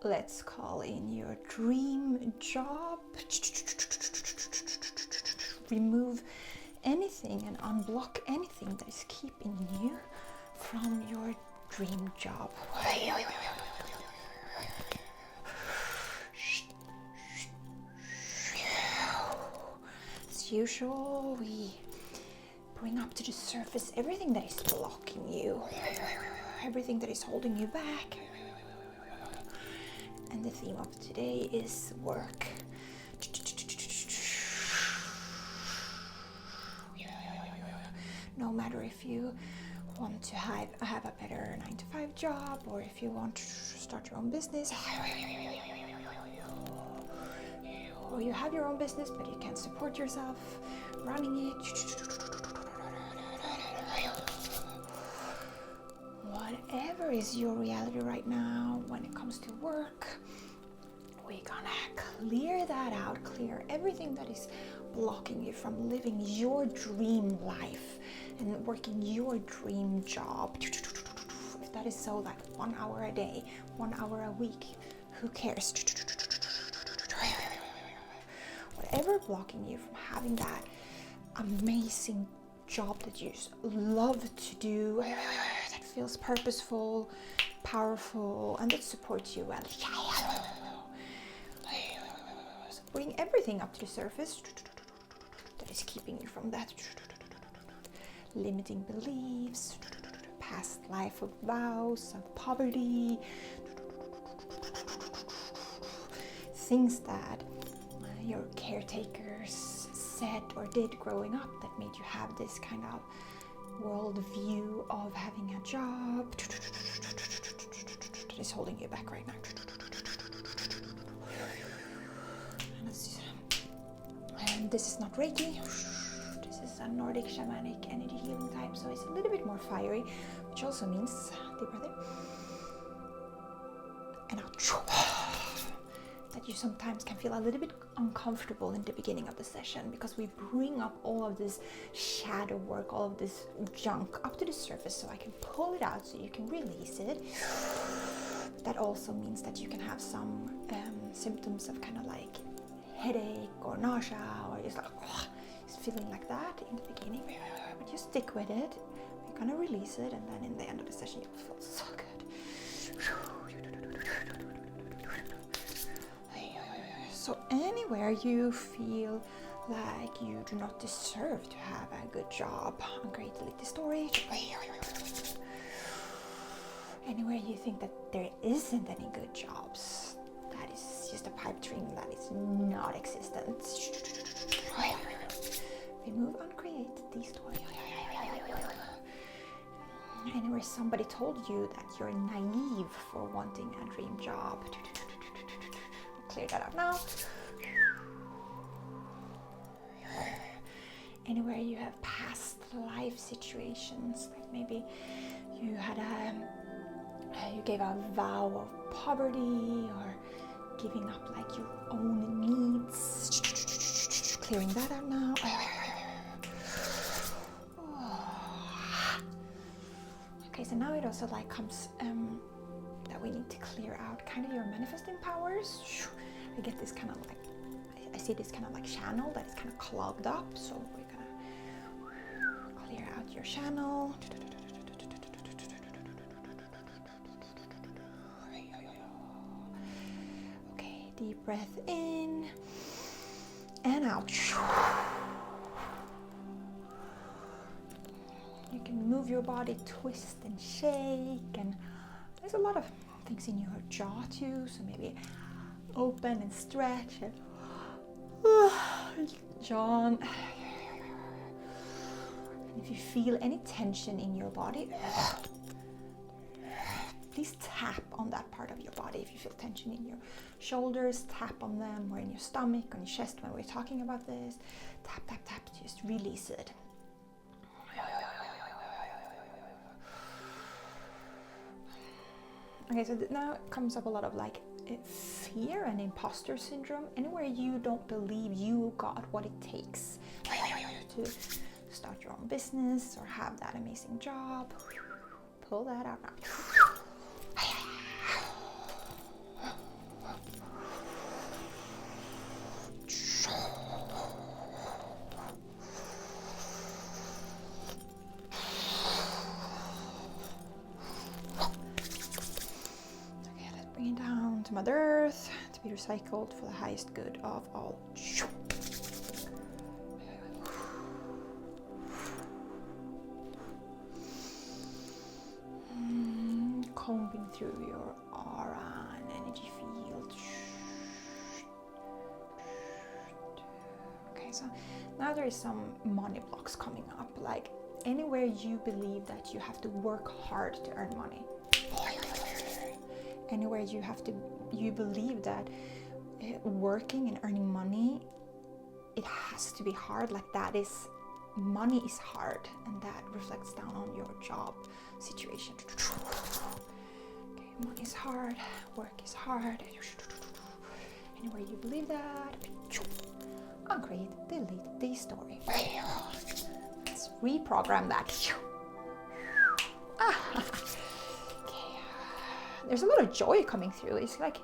let's call in your dream job. Remove anything and unblock anything that is keeping you from your dream job. As usual, we bring up to the surface everything that is blocking you, everything that is holding you back. And the theme of today is work. No matter if you want to have a better 9-to-5 job, or if you want to start your own business, or you have your own business but you can't support yourself running it. Whatever is your reality right now when it comes to work, we're gonna clear that out, clear everything that is blocking you from living your dream life and working your dream job. If that is so, like 1 hour a day, 1 hour a week, who cares? Whatever blocking you from having that amazing job that you love to do, that feels purposeful, powerful, and that supports you well. So bring everything up to the surface that is keeping you from that. Limiting beliefs, past life of vows, of poverty, things that your caretakers said or did growing up that made you have this kind of world view of having a job that is holding you back right now. And this is not Reiki. This is a Nordic Shamanic Energy Healing type, so it's a little bit more fiery, which also means, deep breath in, and out. That you sometimes can feel a little bit uncomfortable in the beginning of the session, because we bring up all of this shadow work, all of this junk up to the surface so I can pull it out so you can release it. That also means that you can have some symptoms of kind of like headache or nausea, or just like just feeling like that in the beginning, but you stick with it. We're gonna release it, and then in the end of the session you'll feel so good. So anywhere you feel like you do not deserve to have a good job, great delete the story. Anywhere you think that there isn't any good jobs, that is just a pipe dream that is not existent. Remove, uncreate the story. Anywhere somebody told you that you're naive for wanting a dream job, clear that out now. Anywhere you have past life situations, like maybe you had you gave a vow of poverty, or giving up like your own needs, clearing that out now. Okay, so now it also like comes that we need to clear out kind of your manifesting powers. I get this kind of like, I see this kind of like channel that is kind of clogged up, so we're gonna clear out your channel. Okay, deep breath in and out. You can move your body, twist and shake, and there's a lot of things in your jaw too, so maybe open and stretch and jaw. And if you feel any tension in your body, please tap on that part of your body. If you feel tension in your shoulders, tap on them, or in your stomach, on your chest when we're talking about this. Tap, tap, tap, just release it. Okay, so now it comes up a lot of like fear and imposter syndrome. Anywhere you don't believe you got what it takes to start your own business or have that amazing job, pull that out now. bring it down to Mother Earth to be recycled for the highest good of all. Combing through your aura and energy field. Okay, so now there is some money blocks coming up, like anywhere you believe that you have to work hard to earn money. Anywhere you believe that working and earning money, it has to be hard, like that is, money is hard, and that reflects down on your job situation. Okay, money is hard, work is hard. Anywhere you believe that, uncreate, delete the story. Let's reprogram that. Okay. There's a lot of joy coming through. It's like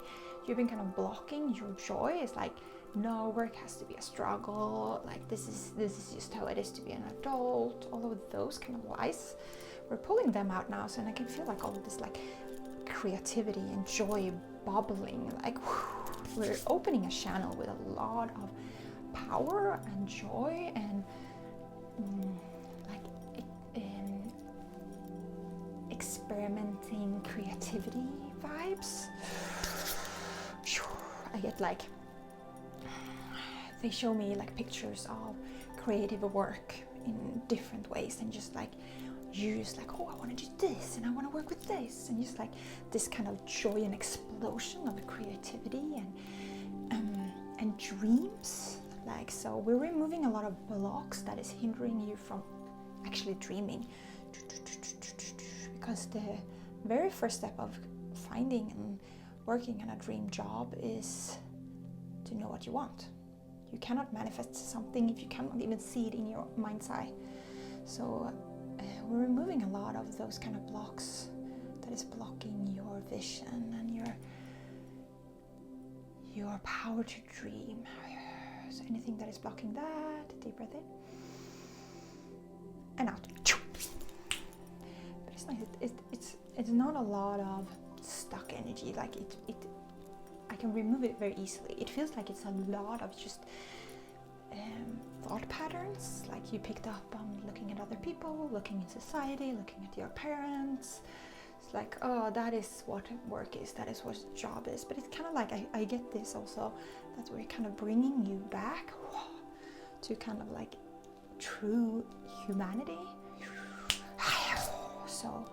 you've been kind of blocking your joy. It's like, no, work has to be a struggle, like this is just how it is to be an adult. All of those kind of lies, we're pulling them out now, so I can feel like all of this like creativity and joy bubbling, like we're opening a channel with a lot of power and joy and experimenting creativity vibes. I get like, they show me like pictures of creative work in different ways, and just like you just like, oh, I want to do this and I want to work with this, and just like this kind of joy and explosion of creativity and dreams. Like, so we're removing a lot of blocks that is hindering you from actually dreaming, because the very first step of finding and working in a dream job is to know what you want. You cannot manifest something if you cannot even see it in your mind's eye. So we're removing a lot of those kind of blocks that is blocking your vision and your power to dream. So anything that is blocking that, deep breath in and out. But it's nice. It's not a lot of stuck energy. Like it I can remove it very easily. It feels like it's a lot of just thought patterns, like you picked up on looking at other people, looking in society, looking at your parents. It's like, oh, that is what work is, that is what job is. But it's kind of like, I get this also, that we're kind of bringing you back to kind of like true humanity. So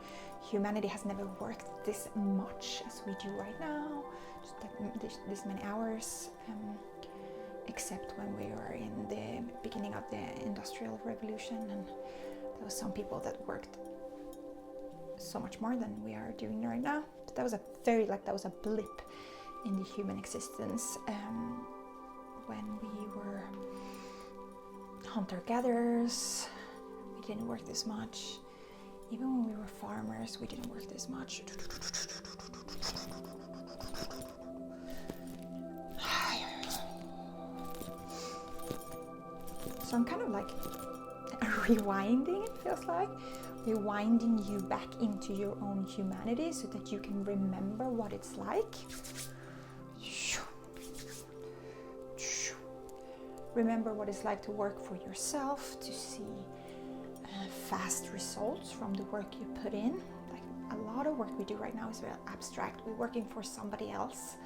humanity has never worked this much as we do right now, just this many hours, except when we were in the beginning of the Industrial Revolution, and there was some people that worked so much more than we are doing right now. But that was a that was a blip in the human existence, when we were hunter-gatherers. We didn't work this much. Even when we were farmers, we didn't work this much. So I'm kind of like rewinding, it feels like. Rewinding you back into your own humanity so that you can remember what it's like. Remember what it's like to work for yourself, to see fast results from the work you put in. Like a lot of work we do right now is very abstract. We're working for somebody else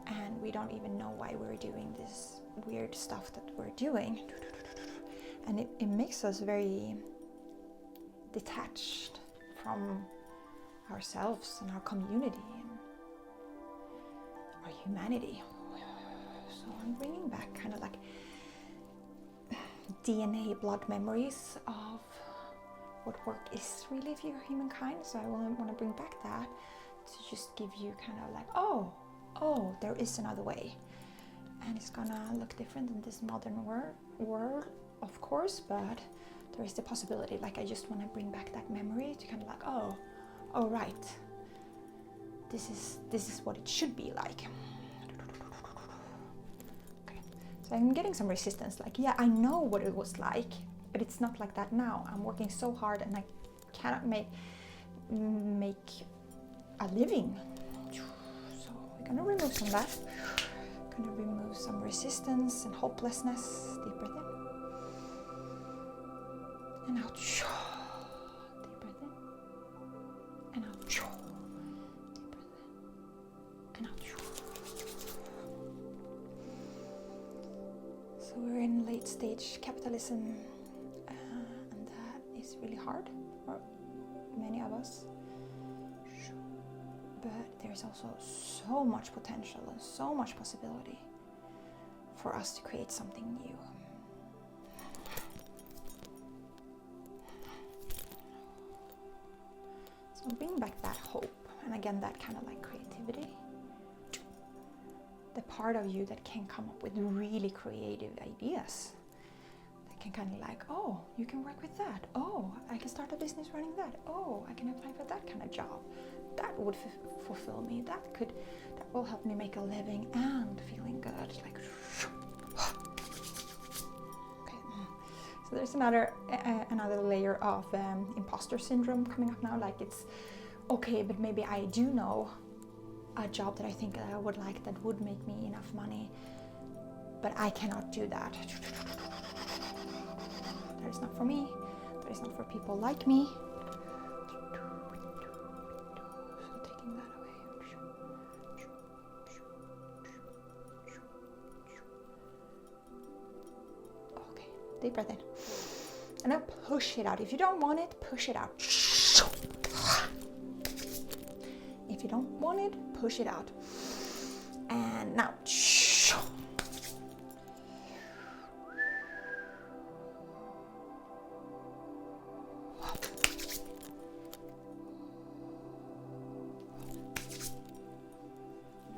and we don't even know why we're doing this weird stuff that we're doing. And it makes us very detached from ourselves and our community and our humanity. So I'm bringing back kind of like DNA blood memories of what work is really if you're humankind. So I want to bring back that to just give you kind of like, oh, there is another way. And it's gonna look different in this modern world, of course, but there is the possibility. Like I just want to bring back that memory to kind of like, oh right, this is what it should be like. Okay, so I'm getting some resistance. Like, yeah, I know what it was like, but it's not like that now. I'm working so hard and I cannot make a living. So focus on that. Gonna remove some resistance and hopelessness. Deep breath in. And out. Deep breath in. And out. Deep breath in. And out. So we're in late stage capitalism, and that is really hard for many of us. But there's also so much potential and so much possibility for us to create something new. So bring back that hope, and again, that kind of like creativity. The part of you that can come up with really creative ideas. That can kind of like, oh, you can work with that. Oh, I can start a business running that. Oh, I can apply for that kind of job. That would fulfill me. That will help me make a living and feeling good. Like, okay. So there's another layer of imposter syndrome coming up now. Like it's okay, but maybe I do know a job that I think I would like that would make me enough money, but I cannot do that. That is not for me. That is not for people like me. Deep breath in. And now push it out. If you don't want it, push it out. If you don't want it, push it out. And now.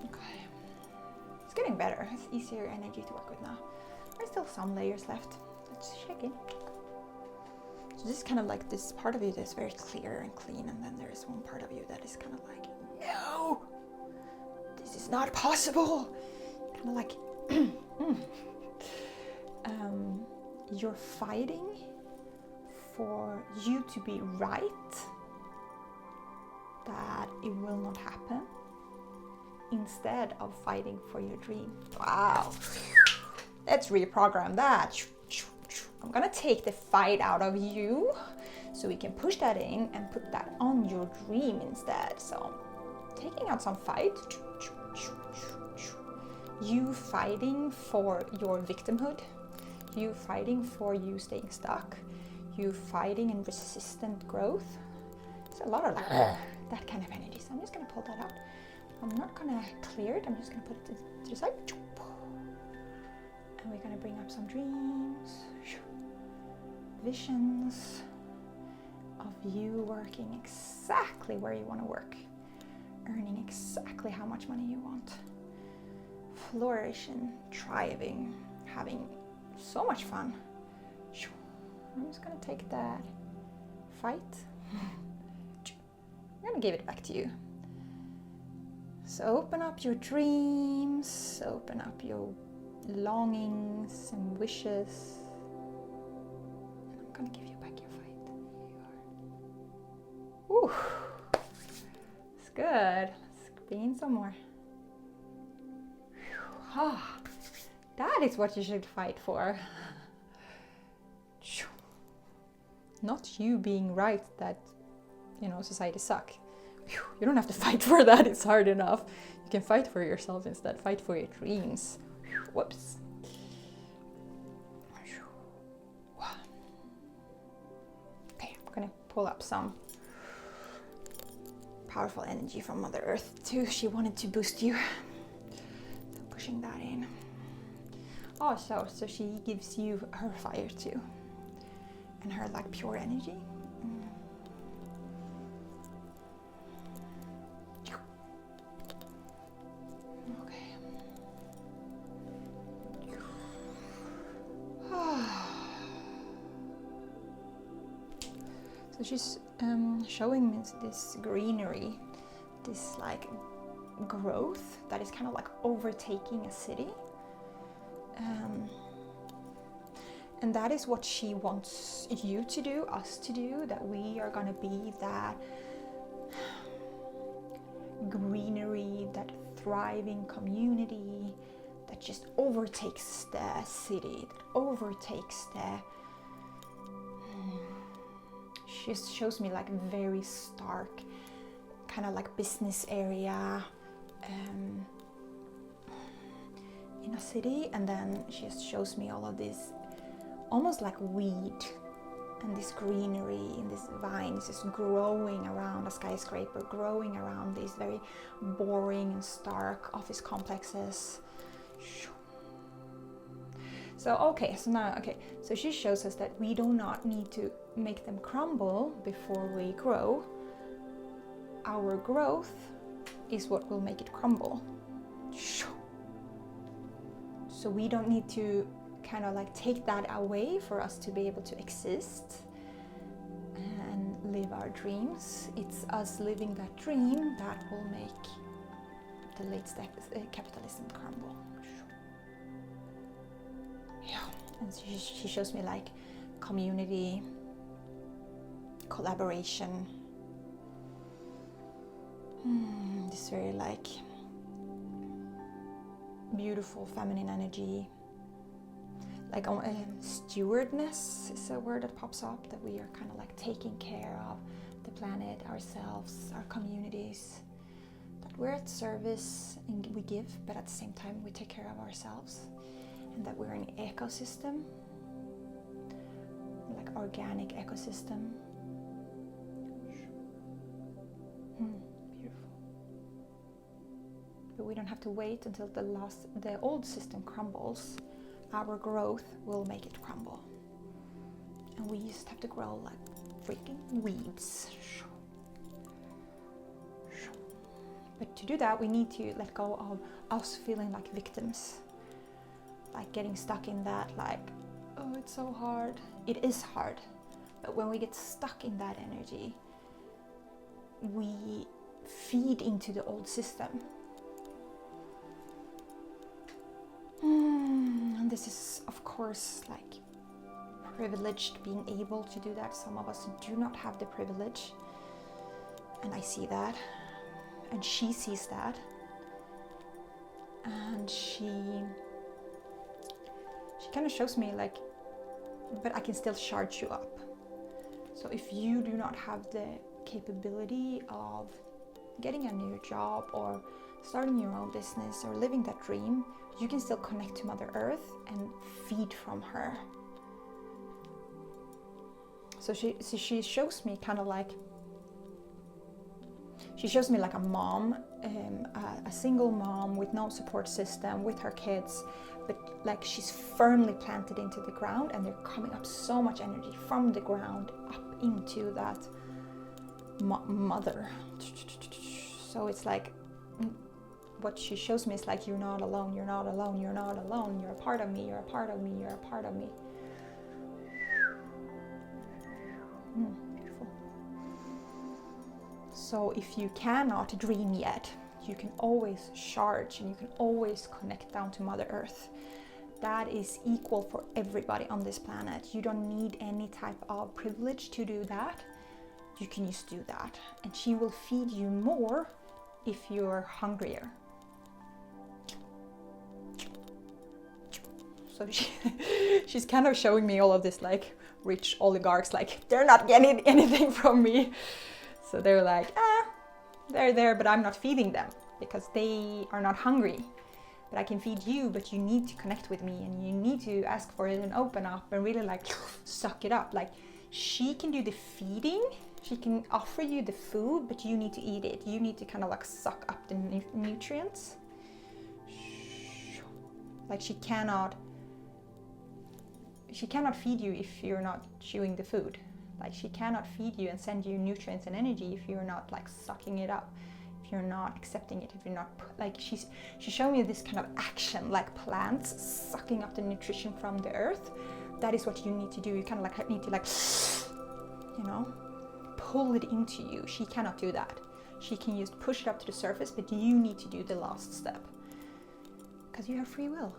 Okay. It's getting better. It's easier energy to work with now. There's still some layers left. Let's check in. So this is kind of like this part of you that's very clear and clean, and then there is one part of you that is kind of like, no, this is not possible. Kind of like, you're fighting for you to be right, that it will not happen, instead of fighting for your dream. Wow. Let's reprogram that. I'm gonna take the fight out of you so we can push that in and put that on your dream instead. So taking out some fight. You fighting for your victimhood. You fighting for you staying stuck. You fighting in resistant growth. It's a lot of that kind of energy. So I'm just gonna pull that out. I'm not gonna clear it. I'm just gonna put it to the side. And we're going to bring up some dreams, visions of you working exactly where you want to work, earning exactly how much money you want, flourishing, thriving, having so much fun. I'm just going to take that fight. I'm going to give it back to you. So open up your dreams, open up your longings and wishes. And I'm gonna give you back your fight. Here you are. Ooh, it's good. Let's bring in some more. Ah, that is what you should fight for. Not you being right that, society suck. You don't have to fight for that. It's hard enough. You can fight for yourself instead. Fight for your dreams. Whoops. Okay, I'm gonna pull up some powerful energy from Mother Earth too. She wanted to boost you. So pushing that in. Oh, so she gives you her fire too. And her like pure energy. So she's showing me this greenery, this like growth that is kind of like overtaking a city. And that is what she wants you to do, us to do, that we are going to be that greenery that thriving community that just overtakes the city, that overtakes the... She just shows me like very stark, kind of like business area in a city, and then she just shows me all of this almost like weed and this greenery and these vines just growing around a skyscraper, growing around these very boring and stark office complexes. So so she shows us that we do not need to make them crumble before we grow. Our growth is what will make it crumble. So we don't need to kind of like take that away for us to be able to exist and live our dreams. It's us living that dream that will make the late capitalism crumble. Yeah, and she shows me like community, collaboration, this very like beautiful feminine energy. Like stewardness is a word that pops up, that we are kind of like taking care of the planet, ourselves, our communities, that we're at service and we give, but at the same time we take care of ourselves, and that we're an ecosystem, like organic ecosystem. Beautiful. But we don't have to wait until the old system crumbles. Our growth will make it crumble. And we just have to grow like freaking weeds. But to do that, we need to let go of us feeling like victims. Like getting stuck in that, like, oh, it's so hard. It is hard. But when we get stuck in that energy, we feed into the old system. And this is, of course, like privileged being able to do that. Some of us do not have the privilege. And I see that. And she sees that. And she kind of shows me like, but I can still charge you up. So if you do not have the capability of getting a new job or starting your own business or living that dream, you can still connect to Mother Earth and feed from her. So she shows me kind of like, she shows me like a mom, a single mom with no support system with her kids, but like she's firmly planted into the ground, and they're coming up so much energy from the ground up into that mother. So it's like, what she shows me is like, you're not alone, you're not alone, you're not alone, you're a part of me, you're a part of me, you're a part of me. Beautiful. So if you cannot dream yet, you can always charge and you can always connect down to Mother Earth. That is equal for everybody on this planet. You don't need any type of privilege to do that. You can just do that. And she will feed you more if you're hungrier. So she's kind of showing me all of this like rich oligarchs, like they're not getting anything from me. So they're like, they're there, but I'm not feeding them because they are not hungry. But I can feed you, but you need to connect with me and you need to ask for it and open up and really like suck it up. Like she can do the feeding, she can offer you the food, but you need to eat it. You need to kind of like suck up the nutrients. Like she cannot feed you if you're not chewing the food. Like she cannot feed you and send you nutrients and energy if you're not like sucking it up, if you're not accepting it, if you're not like, she's showing me this kind of action, like plants sucking up the nutrition from the earth. That is what you need to do. You kind of like need to like, you know, pull it into you. She cannot do that. She can just push it up to the surface, but you need to do the last step. Because you have free will.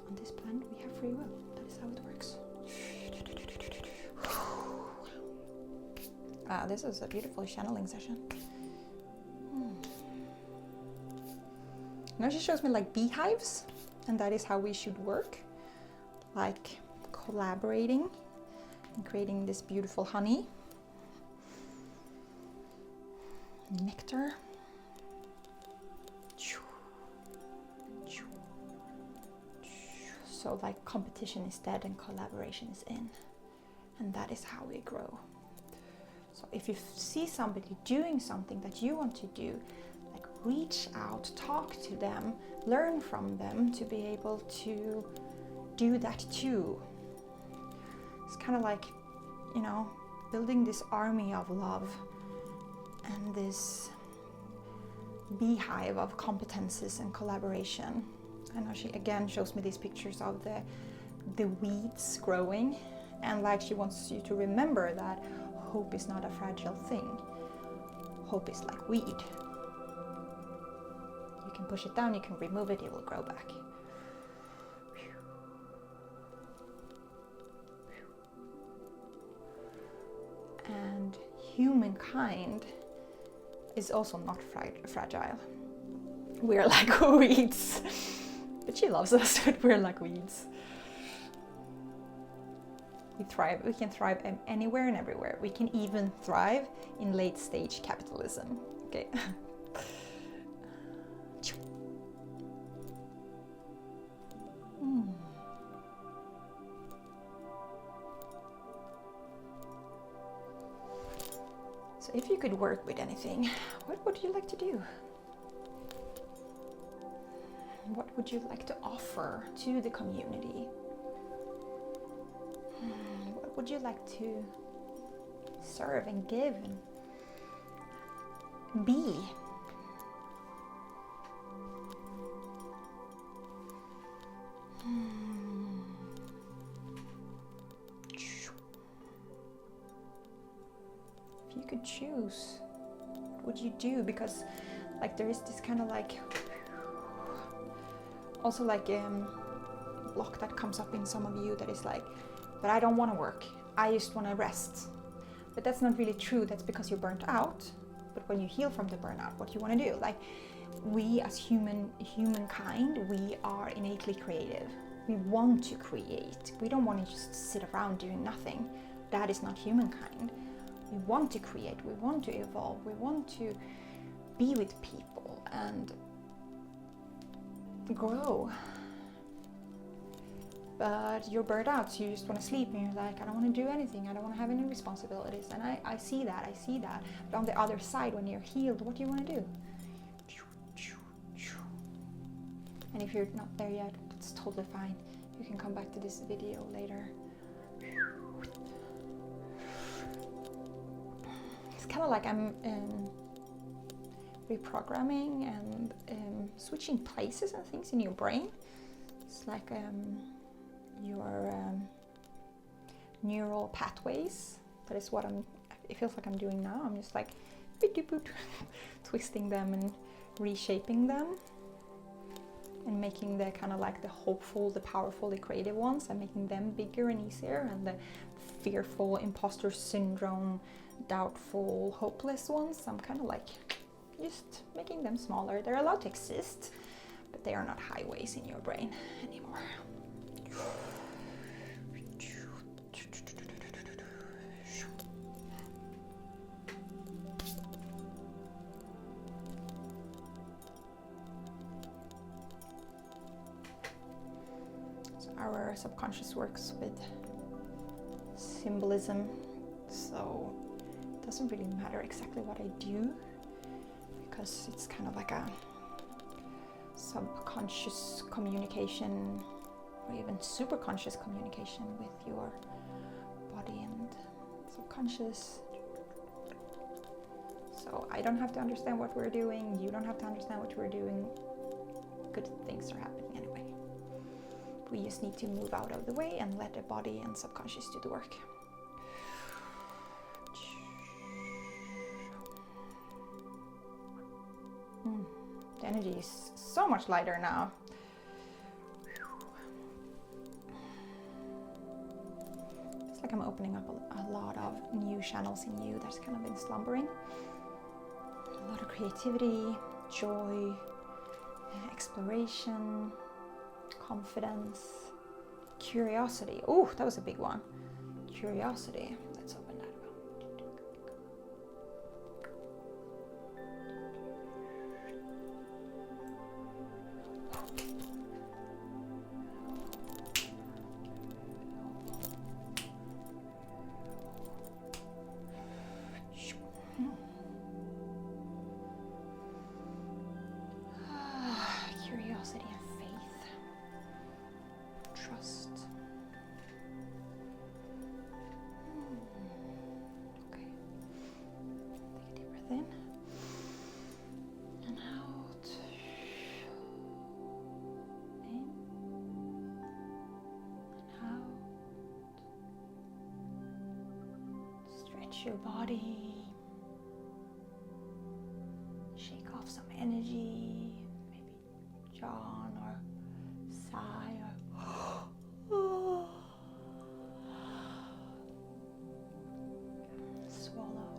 On this planet, we have free will. That is how it works. This is a beautiful channeling session. Now she shows me like beehives, and that is how we should work, like collaborating and creating this beautiful honey, nectar. So like competition is dead and collaboration is in, and that is how we grow. So if you see somebody doing something that you want to do, like reach out, talk to them, learn from them to be able to do that too. It's kind of like, you know, building this army of love and this beehive of competences and collaboration. I know she again shows me these pictures of the weeds growing, and like she wants you to remember that hope is not a fragile thing. Hope is like weed. You can push it down, you can remove it, it will grow back. And humankind is also not fragile. We're like weeds. But she loves us, but we're like weeds. We thrive. We can thrive anywhere and everywhere. We can even thrive in late stage capitalism. Okay. So if you could work with anything, what would you like to do? What would you like to offer to the community? What would you like to serve and give and be? If you could choose, what would you do? Because like there is this kind of like also like block that comes up in some of you that is like, but I don't want to work, I just want to rest. But that's not really true. That's because you're burnt out. But when you heal from the burnout, what you want to do, like we as humankind, we are innately creative. We want to create. We don't want to just sit around doing nothing. That is not humankind. We want to create, we want to evolve, we want to be with people and grow. But you're burnt out, so you just want to sleep and you're like, I don't want to do anything, I don't want to have any responsibilities. And I see that. But on the other side, when you're healed, what do you want to do? And if you're not there yet, it's totally fine. You can come back to this video later. It's kind of like I'm reprogramming and switching places and things in your brain. It's like your neural pathways. That is what it feels like I'm doing now. I'm just like twisting them and reshaping them and making the kind of like the hopeful, the powerful, the creative ones, and making them bigger and easier, and the fearful, imposter syndrome, doubtful, hopeless ones, I'm kind of like just making them smaller. They're allowed to exist, but they are not highways in your brain anymore. So our subconscious works with symbolism, so it doesn't really matter exactly what I do, because it's kind of like a subconscious communication or even superconscious communication with your body and subconscious. So I don't have to understand what we're doing, you don't have to understand what we're doing. Good things are happening anyway. We just need to move out of the way and let the body and subconscious do the work. The energy is so much lighter now. It's like I'm opening up a lot of new channels in you that's kind of been slumbering. A lot of creativity, joy, exploration, confidence, curiosity. Oh, that was a big one. Curiosity. Let's open that up. Curiosity and faith. Trust. Okay. Take a deep breath in and out. In and out. Stretch your body. Shake off some energy. Maybe yawn or sigh or swallow,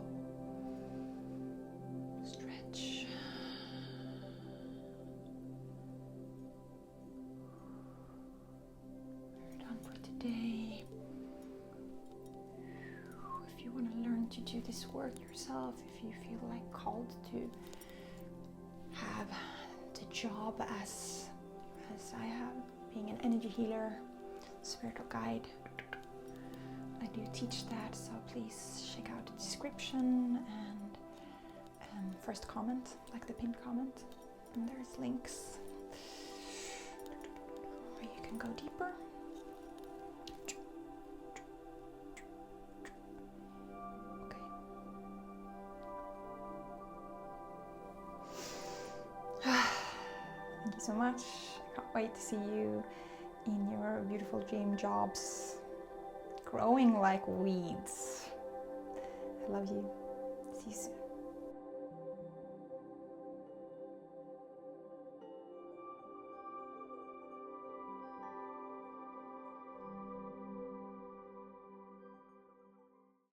stretch. We're done for today. If you want to learn to do this work yourself, if you feel like called to have the job as I have, being an energy healer, spiritual guide, I do teach that, so please check out the description and first comment, like the pinned comment, and there's links where you can go deeper. Thank you so much. I can't wait to see you in your beautiful dream jobs, growing like weeds. I love you. See you soon.